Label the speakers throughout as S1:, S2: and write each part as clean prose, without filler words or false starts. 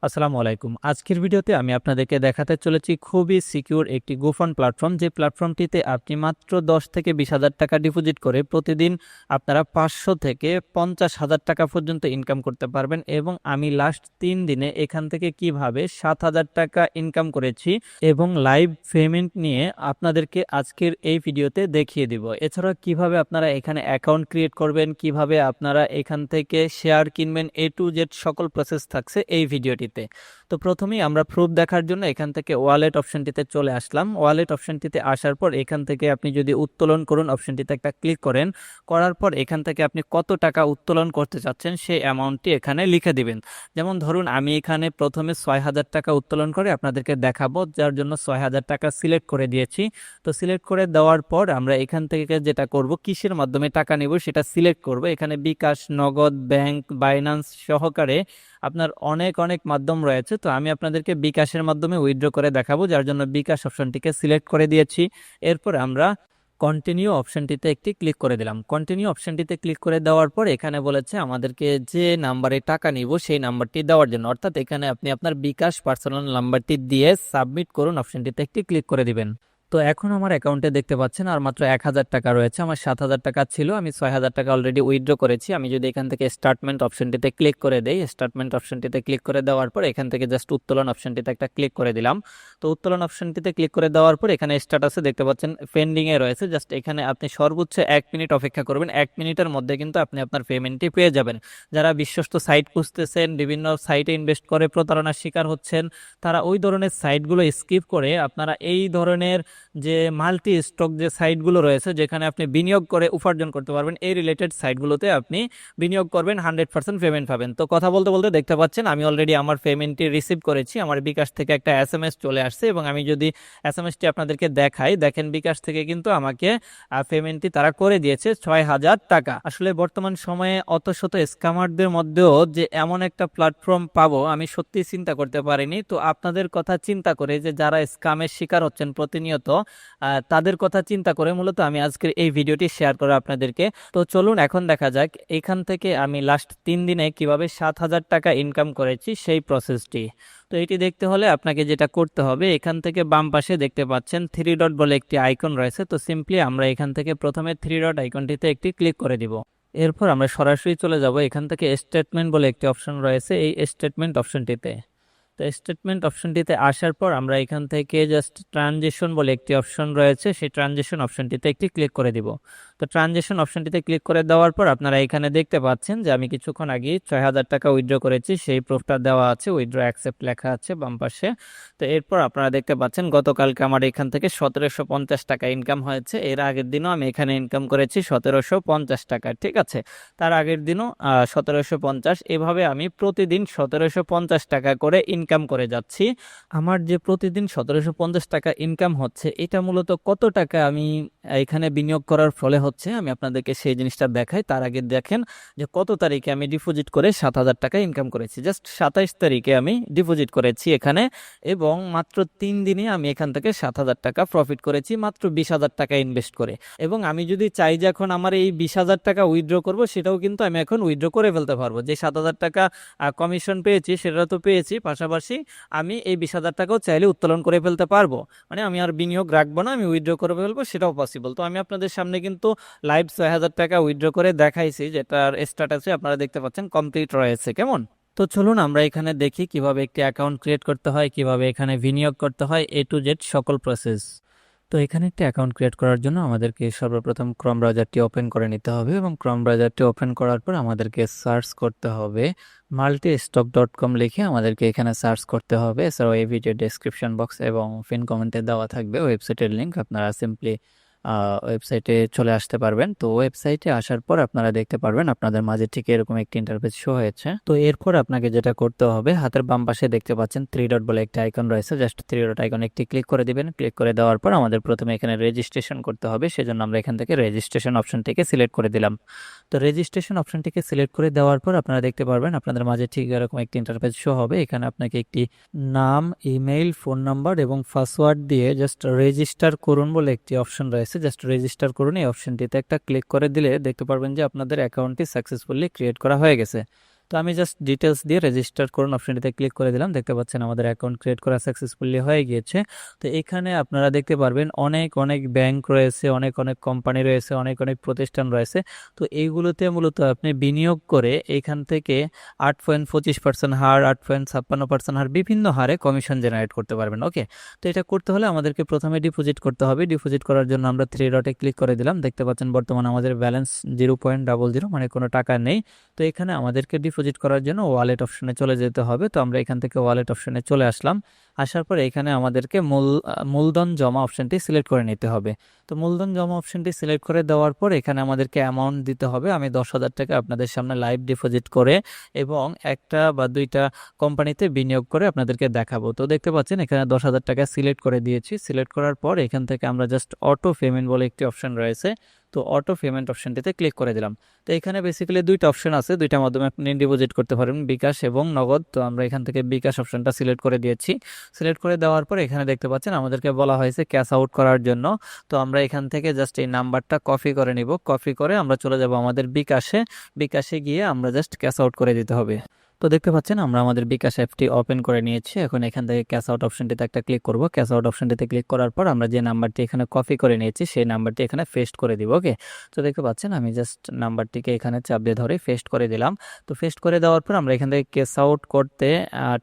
S1: আসসালামু আলাইকুম। আজকের ভিডিওতে আমি আপনাদেরকে দেখাতে চলেছি খুবই সিকিউর একটি গোফান্ড প্ল্যাটফর্ম, যে প্ল্যাটফর্মটিতে আপনি মাত্র 10 থেকে 20,000 টাকা ডিপোজিট করে প্রতিদিন আপনারা 500 থেকে 50,000 টাকা পর্যন্ত ইনকাম করতে পারবেন। এবং আমি লাস্ট 3 দিনে এখান থেকে কিভাবে 7,000 টাকা ইনকাম করেছি এবং লাইভ পেমেন্ট নিয়ে আপনাদেরকে আজকের এই ভিডিওতে দেখিয়ে দিব। এছাড়া কিভাবে আপনারা এখানে অ্যাকাউন্ট ক্রিয়েট করবেন, কিভাবে আপনারা এখান থেকে শেয়ার কিনবেন, A to Z সকল প্রসেস থাকছে এই ভিডিওটি। তো প্রথমেই আমরা প্রুফ দেখার জন্য এখান থেকে ওয়ালেট অপশনটিতে চলে আসলাম। ওয়ালেট অপশনটিতে আসার পর এখান থেকে আপনি যদি উত্তোলন করুন অপশনটিতে একটা ক্লিক করার পর এখান থেকে আপনি কত টাকা উত্তোলন করতে চাচ্ছেন সেই অ্যামাউন্টটি এখানে লিখে দিবেন। যেমন ধরুন আমি এখানে প্রথমে 6,000 টাকা উত্তোলন করে আপনাদেরকে দেখাবো, যার জন্য 6,000 টাকা সিলেক্ট করে দিয়েছি। তো সিলেক্ট করে দেওয়ার পর আমরা এখান থেকে যেটা করব, কিসের মাধ্যমে টাকা নেব সেটা সিলেক্ট করব। এখানে বিকাশ, নগদ, ব্যাংক, বাইন্যান্স সহকারে আপনার অনেক অনেক মাধ্যম রয়েছে। তো আমি আপনাদেরকে বিকাশের মাধ্যমে উইথড্র করে দেখাবো, যার জন্য বিকাশ অপশনটিকে সিলেক্ট করে দিয়েছি। এরপর আমরা কন্টিনিউ অপশনটিতে একটি ক্লিক করে দিলাম। কন্টিনিউ অপশনটিতে ক্লিক করে দেওয়ার পর এখানে বলেছে আমাদেরকে যে নাম্বারে টাকা নিব সেই নাম্বারটি দেওয়ার জন্য, অর্থাৎ এখানে আপনি আপনার বিকাশ পার্সোনাল নাম্বারটি দিয়ে সাবমিট করুন অপশনটিতে একটি ক্লিক করে দিবেন। তো এখন আমার অ্যাকাউন্টে দেখতে পাচ্ছেন আর মাত্র 1,000 টাকা রয়েছে। আমার 7,000 টাকা ছিল, আমি 6,000 টাকা অলরেডি উইথড্র করেছি। আমি যদি এখান থেকে স্টার্টমেন্ট অপশনটিতে ক্লিক করে দেই, স্টার্টমেন্ট অপশনটিতে ক্লিক করে দেওয়ার পর এখান থেকে জাস্ট উত্তোলন অপশনটিতে একটা ক্লিক করে দিলাম। তো উত্তোলন অপশনটিতে ক্লিক করে দেওয়ার পর এখানে স্ট্যাটাসে দেখতে পাচ্ছেন পেন্ডিংয়ে রয়েছে। জাস্ট এখানে আপনি সর্বোচ্চ 1 মিনিট অপেক্ষা করবেন। 1 মিনিটের মধ্যে কিন্তু আপনি আপনার পেমেন্টটি পেয়ে যাবেন। যারা বিশ্বস্ত সাইট খুঁজতেছেন, বিভিন্ন সাইটে ইনভেস্ট করে প্রতারণার শিকার হচ্ছেন, তারা ওই ধরনের সাইটগুলো স্কিপ করে আপনারা এই ধরনের যে মাল্টি স্টক যে সাইটগুলো রয়েছে যেখানে আপনি বিনিয়োগ করে উপার্জন করতে পারবেন, এই রিলেটেড সাইটগুলোতে আপনি বিনিয়োগ করবেন, 100% পেমেন্ট পাবেন। তো কথা বলতে বলতে দেখতে পাচ্ছেন আমি অলরেডি আমার পেমেন্টটি রিসিভ করেছি। আমার বিকাশ থেকে একটা SMS চলে আসছে এবং আমি যদি SMS-টি আপনাদেরকে দেখাই, দেখেন বিকাশ থেকে কিন্তু আমাকে পেমেন্টটি তারা করে দিয়েছে 6,000 টাকা। আসলে বর্তমান সময়ে অত শত স্ক্যামারদের মধ্যেও যে এমন একটা প্ল্যাটফর্ম পাবো আমি সত্যি চিন্তা করতে পারিনি। তো আপনাদের কথা চিন্তা করে, যে যারা স্ক্যামের শিকার হচ্ছেন প্রতিনিয়ত, তাদের কথা চিন্তা করে মূলত আমি আজকের এই ভিডিওটি শেয়ার করে আপনাদেরকে। তো চলুন এখন দেখা যাক এখান থেকে আমি লাস্ট 3 দিনে কিভাবে 7,000 টাকা ইনকাম করেছি সেই প্রসেসটি। তো এটি দেখতে হলে আপনাকে যেটা করতে হবে, এখান থেকে বাম পাশে দেখতে পাচ্ছেন 3 ডট বলে একটি আইকন রয়েছে। তো সিম্পলি আমরা এখান থেকে প্রথমে 3 ডট আইকনটিতে একটি ক্লিক করে দিব। এরপর আমরা সরাসরি চলে যাব এখান থেকে স্টেটমেন্ট বলে একটি অপশন রয়েছে, এই স্টেটমেন্ট অপশনটিতে। তো স্টেটমেন্ট অপশনটিতে আসার পর আমরা এখান থেকে জাস্ট ট্রানজেকশন বলে একটি অপশন রয়েছে, সেই ট্রানজেকশন অপশনটিতে একটি ক্লিক করে দিব। তো ট্রানজেকশন অপশনটিতে ক্লিক করে দেওয়ার পর আপনারা এখানে দেখতে পাচ্ছেন যে আমি কিছুক্ষণ আগে 6,000 টাকা উইথড্র করেছি, সেই প্রুফটা দেওয়া আছে, উইথড্র অ্যাকসেপ্ট লেখা আছে বাম পাশে। তো এরপর আপনারা দেখতে পাচ্ছেন গতকালকে আমার এখান থেকে 1,750 টাকা ইনকাম হয়েছে। এর আগের দিনও আমি এখানে ইনকাম করেছি 1,750 টাকা, ঠিক আছে। তার আগের দিনও 1,750। এভাবে আমি প্রতিদিন 1,750 টাকা করে ইনকাম করে যাচ্ছি। আমার যে প্রতিদিন 1,750 টাকা ইনকাম হচ্ছে, এটা মূলত কত টাকা আমি এখানে বিনিয়োগ করার ফলে হচ্ছে আমি আপনাদেরকে সেই জিনিসটা দেখাই। তার আগে দেখেন যে কত তারিখে আমি ডিপোজিট করে 7,000 টাকা ইনকাম করেছি। জাস্ট 27 তারিখে আমি ডিপোজিট করেছি এখানে, এবং মাত্র 3 দিনে আমি এখান থেকে 7,000 টাকা প্রফিট করেছি মাত্র 20,000 টাকা ইনভেস্ট করে। এবং আমি যদি চাই যে এখন আমার এই 20,000 টাকা উইথড্র করব, সেটাও কিন্তু আমি এখন উইথড্র করে ফেলতে পারবো। যে 7,000 টাকা কমিশন পেয়েছি সেটা তো পেয়েছি, পাশাপাশি আমি এই 20,000 টাকাও চাইলে উত্তোলন করে ফেলতে পারবো। মানে আমি আর বিনিয়োগ রাখবো না, আমি উইথড্র করে ফেলবো, সেটাও পসিবল। তো আমি আপনাদের সামনে কিন্তু লাইভ 6,000 টাকা উইথড্র করে দেখাইছি, যেটার স্ট্যাটাসে আপনারা দেখতে পাচ্ছেন কমপ্লিট রয়েছে। কেমন? তো চলুন আমরা এখানে দেখি কিভাবে একটি অ্যাকাউন্ট ক্রিয়েট করতে হয়, কিভাবে এখানে বিনিয়োগ করতে হয়, A to Z সকল প্রসেস। তো এখানে একটি অ্যাকাউন্ট ক্রিয়েট করার জন্য আমাদেরকে সর্বপ্রথম ক্রোম ব্রাউজারটি ওপেন করে নিতে হবে, এবং ক্রোম ব্রাউজারটি ওপেন করার পর আমাদেরকে সার্চ করতে হবে multistock.com লিখে আমাদেরকে এখানে সার্চ করতে হবে। এছাড়াও এই ভিডিও ডেসক্রিপশন বক্স এবং পিন কমেন্টে দেওয়া থাকবে ওয়েবসাইটের লিঙ্ক, আপনারা সিম্পলি ওয়েবসাইটে চলে আসতে পারবেন। তো ওয়েবসাইটে আসার পর আপনারা দেখতে পারবেন আপনাদের মাঝে ঠিক এরকম একটি ইন্টারফেস শো হয়েছে। তো এরপর আপনাকে যেটা করতে হবে, হাতের বাম পাশে দেখতে পাচ্ছেন 3 ডট বলে একটা আইকন রয়েছে, জাস্ট 3 ডট আইকন একটি ক্লিক করে দিবেন। ক্লিক করে দেওয়ার পর আমাদের প্রথমে এখানে রেজিস্ট্রেশন করতে হবে, সেজন্য আমরা এখান থেকে রেজিস্ট্রেশন অপশনটিকে সিলেক্ট করে দিলাম। তো রেজিস্ট্রেশন অপশনটিকে সিলেক্ট করে দেওয়ার পর আপনারা দেখতে পারবেন আপনাদের মাঝে ঠিক এরকম একটি ইন্টারফেস শো হবে। এখানে আপনাকে একটি নাম, ইমেইল, ফোন নাম্বার এবং পাসওয়ার্ড দিয়ে জাস্ট রেজিস্টার করুন বলে একটি অপশন রয়েছে, জাস্ট রেজিস্টার করুন। এই অপশনটিতে একটা ক্লিক করে দিলে দেখতে পারবেন যে আপনাদের অ্যাকাউন্টটি সাকসেসফুলি ক্রিয়েট করা হয়ে গেছে। তো আমি জাস্ট ডিটেলস দিয়ে রেজিস্টার করুন অপশনটিতে ক্লিক করে দিলাম। দেখতে পাচ্ছেন আমাদের অ্যাকাউন্ট ক্রিয়েট করা সাকসেসফুলি হয়ে গিয়েছে। তো এখানে আপনারা দেখতে পারবেন অনেক অনেক ব্যাংক রয়েছে, অনেক অনেক কোম্পানি রয়েছে, অনেক অনেক প্রতিষ্ঠান রয়েছে। তো এইগুলোতে মূলত আপনি বিনিয়োগ করে এখান থেকে 8.25% হার, 8.56% হার, বিভিন্ন হারে কমিশন জেনারেট করতে পারবেন। ওকে, তো এটা করতে হলে আমাদেরকে প্রথমে ডিপোজিট করতে হবে। ডিপোজিট করার জন্য আমরা 3 ডটে ক্লিক করে দিলাম। দেখতে পাচ্ছেন বর্তমানে আমাদের ব্যালেন্স 0.00, মানে কোনো টাকা নেই। তো এখানে আমাদেরকে ডিপোজিট করার জন্য ওয়ালেট অপশনে চলে যেতে হবে। তো আমরা এখান থেকে ওয়ালেট অপশনে চলে আসলাম। আসার পর এখানে আমাদেরকে মূলধন জমা অপশনটি সিলেক্ট করে নিতে হবে। তো মূলধন জমা অপশনটি সিলেক্ট করে দেওয়ার পর এখানে আমাদেরকে অ্যামাউন্ট দিতে হবে। আমি 10,000 টাকা আপনাদের সামনে লাইভ ডিপোজিট করে এবং একটা বা দুইটা কোম্পানিতে বিনিয়োগ করে আপনাদেরকে দেখাবো। তো দেখতে পাচ্ছেন এখানে 10,000 টাকা সিলেক্ট করে দিয়েছি। সিলেক্ট করার পর এখান থেকে আমরা জাস্ট অটো পেমেন্ট বলে একটি অপশন রয়েছে, তো অটো পেমেন্ট অপশনটিতে ক্লিক করে দিলাম। তো এখানে বেসিক্যালি দুইটা অপশন আছে, দুইটার মাধ্যমে আপনি ডিপোজিট করতে পারবেন, বিকাশ এবং নগদ। তো আমরা এখান থেকে বিকাশ অপশনটা সিলেক্ট করে দিয়েছি। সিলেক্ট করে দেওয়ার পর এখানে দেখতে পাচ্ছেন আমাদেরকে বলা হয়েছে ক্যাশ আউট করার জন্য। তো আমরা এখান থেকে জাস্ট এই নাম্বারটা কপি করে নিব। কপি করে আমরা চলে যাব আমাদের বিকাশে। বিকাশে গিয়ে আমরা জাস্ট ক্যাশ আউট করে দিতে হবে। তো দেখতে পাচ্ছেন আমরা আমাদের বিকাশ অ্যাপটি ওপেন করে নিয়েছি। এখন এখান থেকে ক্যাশ আউট অপশনটিতে একটা ক্লিক করব। ক্যাশ আউট অপশনটিতে ক্লিক করার পর আমরা যে নাম্বারটি এখানে কপি করে নিয়েছি সেই নাম্বারটি এখানে পেস্ট করে দিব। ওকে, তো দেখতে পাচ্ছেন আমি জাস্ট নাম্বারটিকে এখানে চাপ দিয়ে ধরে পেস্ট করে দিলাম। তো পেস্ট করে দেওয়ার পর আমরা এখান থেকে ক্যাশ আউট করতে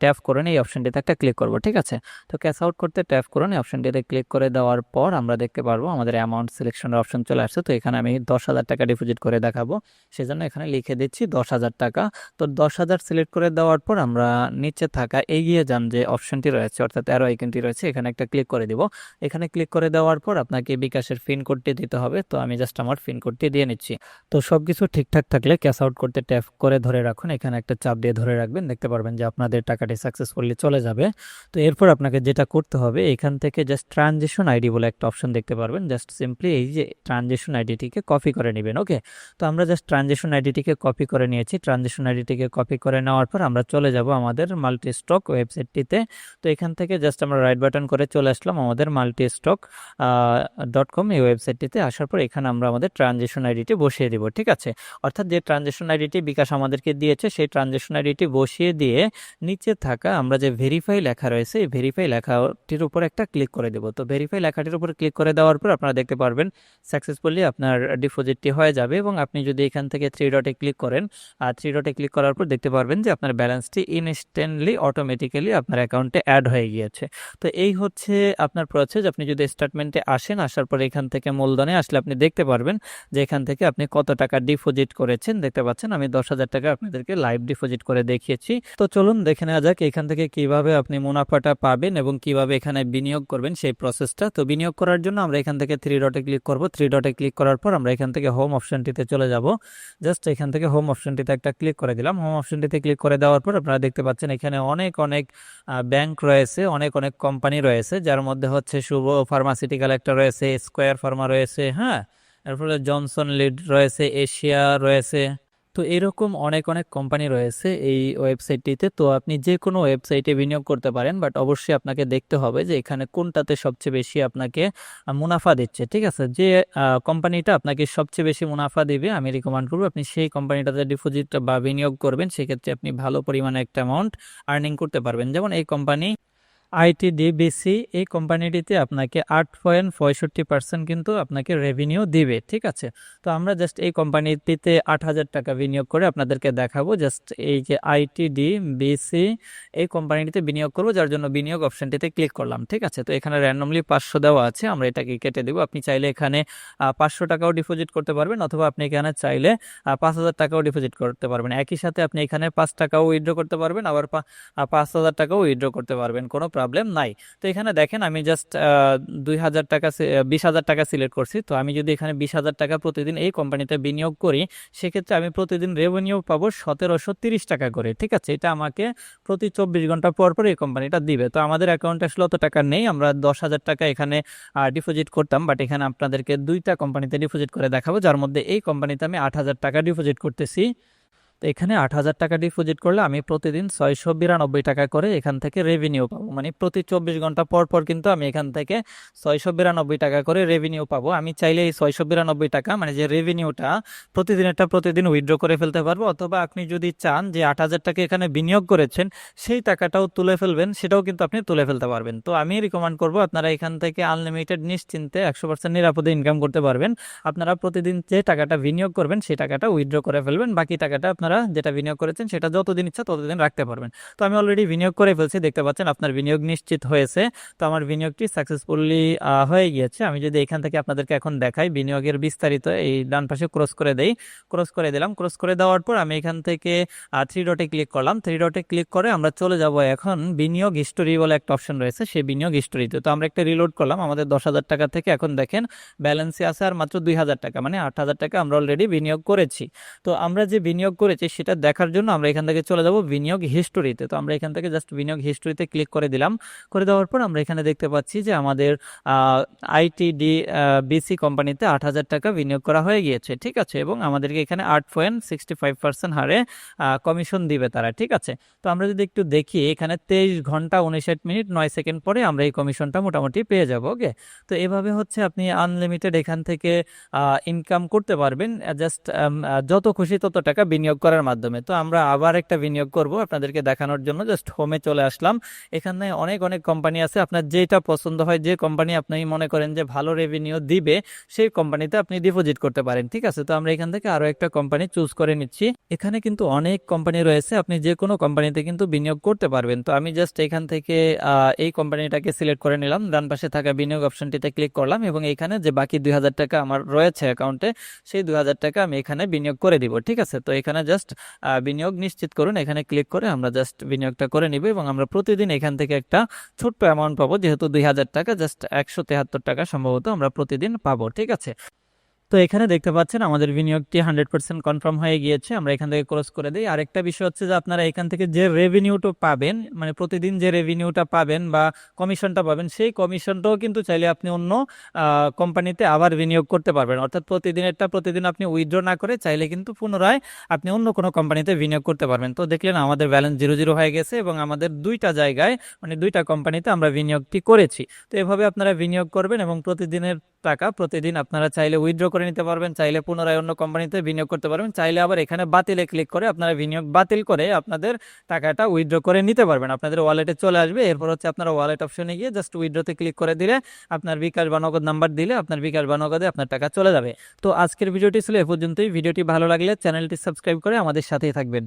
S1: ট্যাপ করুন এই অপশনটিতে একটা ক্লিক করব। ঠিক আছে, তো ক্যাশ আউট করতে ট্যাপ করুন এই অপশনটিতে ক্লিক করে দেওয়ার পর আমরা দেখতে পারবো আমাদের অ্যামাউন্ট সিলেকশনের অপশন চলে আসছে। তো এখানে আমি 10,000 টাকা ডিপোজিট করে দেখাবো, সেজন্য এখানে লিখে দিচ্ছি 10,000 টাকা। তো 10,000 সিলেক্ট করে দেওয়ার পর আমরা নিচে থাকা এগিয়ে যান যে অপশনটি রয়েছে, অর্থাৎ অ্যারো আইকনটি রয়েছে, এখানে একটা ক্লিক করে দিব। এখানে ক্লিক করে দেওয়ার পর আপনাকে বিকাশের পিন কোডটি দিতে হবে। তো আমি জাস্ট আমার পিন কোডটি দিয়ে নিচ্ছি। তো সবকিছু ঠিকঠাক থাকলে ক্যাশ আউট করতে ট্যাপ করে ধরে রাখুন, এখানে একটা চাপ দিয়ে ধরে রাখবেন। দেখতে পারবেন যে আপনাদের টাকাটি সাকসেসফুলি চলে যাবে। তো এরপর আপনাকে যেটা করতে হবে এখান থেকে জাস্ট ট্রানজেকশন আইডি বলে একটা অপশন দেখতে পারবেন। জাস্ট সিম্পলি এই যে ট্রানজেকশন আইডিটিকে কপি করে নেবেন। ওকে, তো আমরা জাস্ট ট্রানজেকশন আইডিটিকে কপি করে নিয়েছি। ট্রানজেকশন আইডিটিকে কপি করে নেওয়ার পর আমরা চলে যাব আমাদের মাল্টি স্টক ওয়েবসাইটটিতে। তো এখান থেকে জাস্ট আমরা রাইট বাটন করে চলে আসলাম আমাদের multistock.com এই ওয়েবসাইটটিতে। আসার পর এখানে আমরা আমাদের ট্রানজেকশন আইডিটি বসিয়ে দিব। ঠিক আছে, অর্থাৎ যে ট্রানজেকশন আইডিটি বিকাশ আমাদেরকে দিয়েছে সেই ট্রানজেকশন আইডিটি বসিয়ে দিয়ে নিচে থাকা আমরা যে ভেরিফাই লেখা রয়েছে এই ভেরিফাই লেখাটির উপর একটা ক্লিক করে দেব। তো ভেরিফাই লেখাটির উপর ক্লিক করে দেওয়ার পর আপনারা দেখতে পারবেন সাকসেসফুলি আপনার ডিপোজিটটি হয়ে যাবে। এবং আপনি যদি এখান থেকে 3 ডটে ক্লিক করেন, আর 3 ডটে ক্লিক করার পর দেখতে পারবেন যে আপনার ব্যালেন্সটি ইনস্ট্যান্টলি অটোমেটিক্যালি আপনার অ্যাকাউন্টে অ্যাড হয়ে গিয়েছে। তো এই হচ্ছে আপনার প্রসেস। আপনি যদি স্টেটমেন্টে আসেন, আসার পর এখান থেকে মূলধনে আসলে আপনি দেখতে পারবেন যে এখান থেকে আপনি কত টাকা ডিপোজিট করেছেন। দেখতে পাচ্ছেন আমি 10,000 টাকা আপনাদেরকে লাইভ ডিপোজিট করে দেখিয়েছি। তো চলুন দেখে নেওয়া যাক এখান থেকে কিভাবে আপনি মুনাফাটা পাবেন এবং কিভাবে এখানে বিনিয়োগ করবেন সেই প্রসেসটা। তো বিনিয়োগ করার জন্য আমরা এখান থেকে 3 ডটে ক্লিক করব। 3 ডটে ক্লিক করার পর আমরা এখান থেকে হোম অপশনটিতে চলে যাব। জাস্ট এখান থেকে হোম অপশনটিতে একটা ক্লিক করে দিলাম। হোম অপশনটিতে ক্লিক করে দেওয়ার পর আপনারা দেখতে পাচ্ছেন এখানে অনেক অনেক ব্যাংক রয়েছে, অনেক অনেক কোম্পানি রয়েছে, যার মধ্যে হচ্ছে শুভ ফার্মাসিউটিক্যাল একটা রয়েছে, স্কোয়ার ফার্মা রয়েছে, হ্যাঁ, এরপরে জনসন লিড রয়েছে, এশিয়া রয়েছে। তো এরকম অনেক অনেক কোম্পানি রয়েছে এই ওয়েবসাইটটিতে। তো আপনি যে কোনো ওয়েবসাইটে বিনিয়োগ করতে পারেন, বাট অবশ্যই আপনাকে দেখতে হবে যে এখানে কোনটাতে সবচেয়ে বেশি আপনাকে মুনাফা দিচ্ছে। ঠিক আছে, যে কোম্পানিটা আপনাকে সবচেয়ে বেশি মুনাফা দিবে আমি রিকমেন্ড করবো আপনি সেই কোম্পানিটাতে ডিপোজিট বা বিনিয়োগ করবেন। সেক্ষেত্রে আপনি ভালো পরিমাণে একটা অ্যামাউন্ট আর্নিং করতে পারবেন। যেমন এই কোম্পানি আইটিডিবিসি, এই কোম্পানিটিতে আপনাকে 8.65% কিন্তু আপনাকে রেভিনিউ দিবে। ঠিক আছে, তো আমরা জাস্ট এই কোম্পানিটিতে 8,000 টাকা বিনিয়োগ করে আপনাদেরকে দেখাবো। জাস্ট এই যে আইটিডিবিসি এই কোম্পানিটিতে বিনিয়োগ করবো, যার জন্য বিনিয়োগ অপশনটিতে ক্লিক করলাম। ঠিক আছে, তো এখানে র্যান্ডমলি 500 দেওয়া আছে, আমরা এটাকে কেটে দেবো। আপনি চাইলে এখানে 500 টাকাও ডিপোজিট করতে পারবেন, অথবা আপনি এখানে চাইলে 5,000 টাকাও ডিপোজিট করতে পারবেন। একই সাথে আপনি এখানে 5 টাকাও উইথড্র করতে পারবেন, আবার 5,000 টাকাও উইথড্র করতে পারবেন, কোনো প্রবলেম নাই। তো এখানে দেখেন আমি জাস্ট 2,000 টাকা 20,000 টাকা সিলেক্ট করছি। তো আমি যদি এখানে 20,000 টাকা প্রতিদিন এই কোম্পানিতে বিনিয়োগ করি, সেক্ষেত্রে আমি প্রতিদিন রেভিনিউ পাবো 1,730 টাকা করে। ঠিক আছে, এটা আমাকে প্রতি 24 ঘন্টা পর পর এই কোম্পানিটা দিবে। তো আমাদের অ্যাকাউন্টে আসলে অত টাকা নেই, আমরা 10,000 টাকা এখানে ডিপোজিট করতাম, বাট এখানে আপনাদেরকে দুইটা কোম্পানিতে ডিপোজিট করে দেখাবো, যার মধ্যে এই কোম্পানিতে আমি 8,000 টাকা ডিপোজিট করতেছি। তো এখানে 8,000 টাকা ডিপোজিট করলে আমি প্রতিদিন 692 টাকা করে এখান থেকে রেভিনিউ পাবো, মানে প্রতি 24 ঘন্টা পর পর কিন্তু আমি এখান থেকে 692 টাকা করে রেভিনিউ পাবো। আমি চাইলে এই 692 টাকা মানে যে রেভিনিউটা প্রতিদিন উইথড্র করে ফেলতে পারবো, অথবা আপনি যদি চান যে 8,000 টাকা এখানে বিনিয়োগ করেছেন সেই টাকাটাও তুলে ফেলবেন, সেটাও কিন্তু আপনি তুলে ফেলতে পারবেন। তো আমি রিকমেন্ড করবো আপনারা এখান থেকে আনলিমিটেড নিশ্চিন্তে 100% নিরাপদে ইনকাম করতে পারবেন। আপনারা প্রতিদিন যে টাকাটা বিনিয়োগ করবেন সেই টাকাটা উইথড্র করে ফেলবেন, বাকি টাকাটা আপনারা যেটা বিনিয়োগ করেছেন সেটা যতদিন ইচ্ছা ততদিন রাখতে পারবেন। তো আমি অলরেডি বিনিয়োগ করে ফেলছি, দেখতে পাচ্ছেন আপনার বিনিয়োগ নিশ্চিত হয়েছে। তো আমার বিনিয়োগটি সাকসেসফুলি হয়ে গিয়েছে। আমি যদি এখান থেকে আপনাদেরকে এখন দেখাই বিনিয়োগের বিস্তারিত, এই ডান পাশে ক্রস করে দিলাম। ক্রস করে দেওয়ার পর আমি এখান থেকে 3 ডটে ক্লিক করলাম। 3 ডটে ক্লিক করে আমরা চলে যাব এখন বিনিয়োগ হিস্টোরি বলে একটা অপশন রয়েছে, সেই বিনিয়োগ হিস্টোরিতে। তো আমরা একটা রিলোড করলাম, আমাদের 10,000 টাকা থেকে এখন দেখেন ব্যালেন্সে আছে আর মাত্র 2,000 টাকা, মানে 8,000 টাকা আমরা অলরেডি বিনিয়োগ করেছি। তো আমরা যে বিনিয়োগ করেছি সেটা দেখার জন্য আমরা এখান থেকে চলে যাব বিনিয়োগ হিস্টোরিতে। তো আমরা এখান থেকে জাস্ট বিনিয়োগ হিস্টোরিতে ক্লিক করে দিলাম। করে দেওয়ার পর আমরা এখানে দেখতে পাচ্ছি যে আমাদের আইটিডি বিসি কোম্পানিতে 8,000 টাকা বিনিয়োগ করা হয়ে গিয়েছে, ঠিক আছে, এবং আমাদেরকে এখানে 8.65% হারে কমিশন দিবে তারা, ঠিক আছে। তো আমরা যদি একটু দেখি এখানে 23 ঘন্টা 59 মিনিট 9 সেকেন্ড পরে আমরা এই কমিশনটা মোটামুটি পেয়ে যাব। ওকে, তো এভাবে হচ্ছে আপনি আনলিমিটেড এখান থেকে ইনকাম করতে পারবেন, জাস্ট যত খুশি তত টাকা বিনিয়োগ করার মাধ্যমে। তো আমরা আবার একটা বিনিয়োগ করব আপনাদেরকে দেখানোর জন্য, জাস্ট হোমে চলে আসলাম। এখানে অনেক কোম্পানি আছে, আপনার যেটা পছন্দ হয়, যে কোম্পানি আপনি মনে করেন যে ভালো রেভিনিউ দিবে সেই কোম্পানিতে আপনি ডিপোজিট করতে পারেন, ঠিক আছে। তো আমরা এখান থেকে আরো একটা কোম্পানি চুজ করে নিচ্ছি। এখানে কিন্তু অনেক কোম্পানি রয়েছে, আপনি যে কোনো কোম্পানিতে কিন্তু বিনিয়োগ করতে পারবেন। তো আমি জাস্ট এখান থেকে এই কোম্পানিটাকে সিলেক্ট করে নিলাম, ডান পাশে থাকা বিনিয়োগ অপশনটিতে ক্লিক করলাম এবং এখানে যে বাকি 2,000 টাকা আমার রয়েছে অ্যাকাউন্টে সেই 2,000 টাকা আমি এখানে বিনিয়োগ করে দিব, ঠিক আছে। তো এখানে জাস্ট বিনিয়োগ নিশ্চিত করুন, এখানে ক্লিক করে আমরা জাস্ট বিনিয়োগটা করে নিব এবং আমরা প্রতিদিন এখান থেকে একটা ছোট্ট অ্যামাউন্ট পাবো, যেহেতু 2,000 টাকা, জাস্ট 173 টাকা সম্ভবত আমরা প্রতিদিন পাবো, ঠিক আছে। তো এখানে দেখতে পাচ্ছেন আমাদের বিনিয়োগটি 100% কনফার্ম হয়ে গিয়েছে। আমরা এখান থেকে ক্লোজ করে দিই। আরেকটা বিষয় হচ্ছে যে আপনারা এখান থেকে যে রেভিনিউটা পাবেন, মানে প্রতিদিন যে রেভিনিউটা পাবেন বা কমিশনটা পাবেন, সেই কমিশনটাও কিন্তু চাইলে আপনি অন্য কোম্পানিতে আবার বিনিয়োগ করতে পারবেন। অর্থাৎ প্রতিদিন আপনি উইথড্র না করে চাইলে কিন্তু পুনরায় আপনি অন্য কোনো কোম্পানিতে বিনিয়োগ করতে পারবেন। তো দেখলেন আমাদের ব্যালেন্স 0 হয়ে গেছে এবং আমাদের দুইটা জায়গায় মানে দুইটা কোম্পানিতে আমরা বিনিয়োগটি করেছি। তো এভাবে আপনারা বিনিয়োগ করবেন এবং প্রতিদিনের টাকা প্রতিদিন আপনারা চাইলে উইথড্র করে নিতে পারবেন, চাইলে পুনরায় অন্য কোম্পানিতে বিনিয়োগ করতে পারবেন, চাইলে আবার এখানে বাতিলে ক্লিক করে আপনারা বিনিয়োগ বাতিল করে আপনাদের টাকাটা উইথড্র করে নিতে পারবেন। আপনাদের ওয়ালেটে চলে আসবে, এরপর হচ্ছে আপনারা ওয়ালেট অপশনে গিয়ে জাস্ট উইথড্রতে ক্লিক করে দিলে আপনার বিকাশ বা নগদ নাম্বার দিলে আপনার বিকাশ বা নগদে আপনার টাকা চলে যাবে। তো আজকের ভিডিওটি ছিল এ পর্যন্তই। ভিডিওটি ভালো লাগলে চ্যানেলটি সাবস্ক্রাইব করে আমাদের সাথেই থাকবেন।